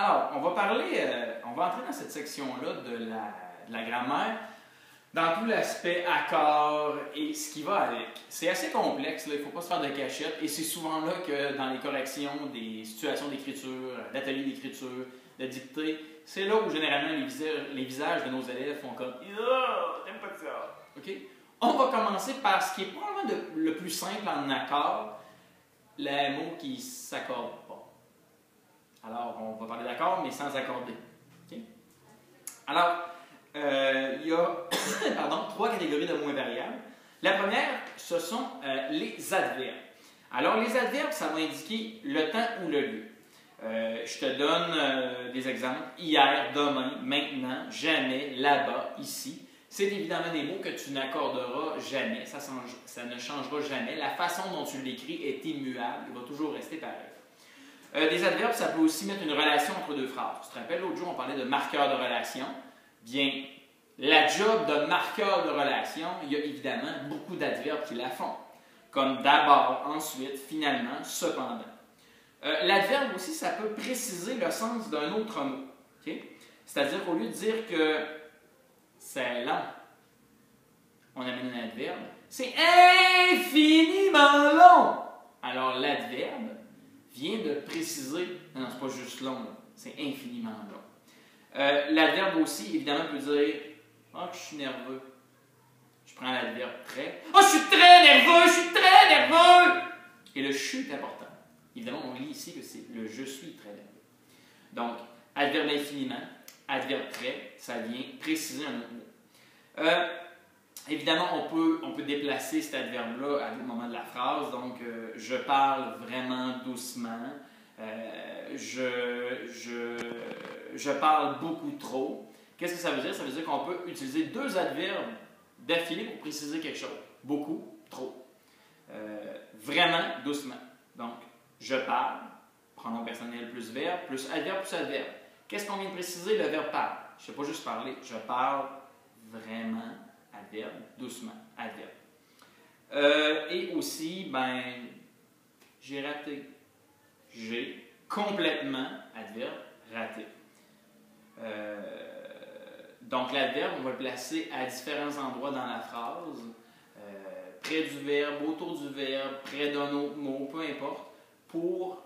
Alors, on va entrer dans cette section-là de la grammaire, dans tout l'aspect accord et ce qui va avec. C'est assez complexe, là, il ne faut pas se faire de cachette, et c'est souvent là que dans les corrections des situations d'écriture, d'ateliers d'écriture, de dictée, c'est là où généralement les visages de nos élèves font comme « Oh, t'aimes pas ça! » OK? On va commencer par ce qui est probablement le plus simple en accord, les mots qui ne s'accordent pas. Alors, on va parler d'accord, mais sans accorder. Okay? Alors, il y a trois catégories de mots invariables. La première, ce sont les adverbes. Alors, les adverbes, ça va indiquer le temps ou le lieu. Je te donne des exemples. Hier, demain, maintenant, jamais, là-bas, ici. C'est évidemment des mots que tu n'accorderas jamais. Ça ne changera jamais. La façon dont tu l'écris est immuable. Il va toujours rester pareil. Des adverbes, ça peut aussi mettre une relation entre deux phrases. Tu te rappelles, l'autre jour, on parlait de marqueur de relation. Bien, la job de marqueur de relation, il y a évidemment beaucoup d'adverbes qui la font. Comme d'abord, ensuite, finalement, cependant. L'adverbe aussi, ça peut préciser le sens d'un autre mot. Okay? C'est-à-dire qu'au lieu de dire que c'est long, on amène un adverbe. C'est infiniment long! Alors, l'adverbe vient de préciser, non, c'est pas juste long, c'est infiniment long. L'adverbe aussi, évidemment, peut dire « Ah, je suis nerveux ». Je prends l'adverbe « très ». « Ah, je suis très nerveux, je suis très nerveux ». Et le « je suis » est important. Évidemment, on lit ici que c'est le « je suis très nerveux ». Donc, adverbe infiniment, adverbe très, ça vient préciser un autre mot. Évidemment, on peut déplacer cet adverbe-là à tout moment de la phrase. Donc, je parle vraiment doucement. Je parle beaucoup trop. Qu'est-ce que ça veut dire? Ça veut dire qu'on peut utiliser deux adverbes d'affilée pour préciser quelque chose. Beaucoup, trop. Vraiment, doucement. Donc, je parle, pronom personnel plus verbe, plus adverbe plus adverbe. Qu'est-ce qu'on vient de préciser? Le verbe parle. Je ne sais pas juste parler. Je parle vraiment, adverbe, doucement, adverbe. Et aussi, j'ai raté. J'ai complètement, adverbe, raté. Donc, l'adverbe, on va le placer à différents endroits dans la phrase. Près du verbe, autour du verbe, près d'un autre mot, peu importe, pour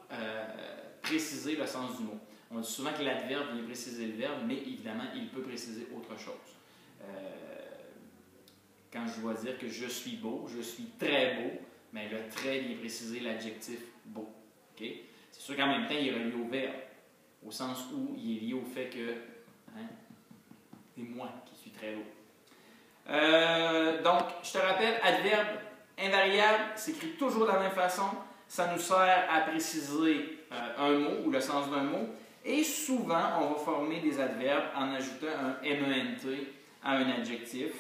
préciser le sens du mot. On dit souvent que l'adverbe vient préciser le verbe, mais évidemment, il peut préciser autre chose. Quand je dois dire que je suis beau, je suis très beau, mais le très vient préciser l'adjectif beau. Okay? C'est sûr qu'en même temps, il est relié au verbe, au sens où il est lié au fait que c'est moi qui suis très beau. Donc, je te rappelle, adverbe invariable s'écrit toujours de la même façon. Ça nous sert à préciser un mot ou le sens d'un mot. Et souvent, on va former des adverbes en ajoutant un MENT à un adjectif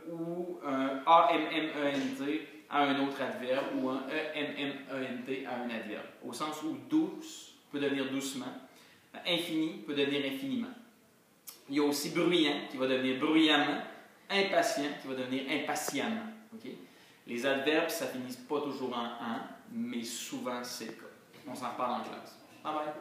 ou un AMMENT à un autre adverbe ou un EMMENT à un adverbe. Au sens où douce peut devenir doucement, infini peut devenir infiniment. Il y a aussi bruyant qui va devenir bruyamment, impatient qui va devenir impatiemment. Okay? Les adverbes, ça ne finit pas toujours en « an », mais souvent c'est le cas. On s'en reparle en classe. Bye bye!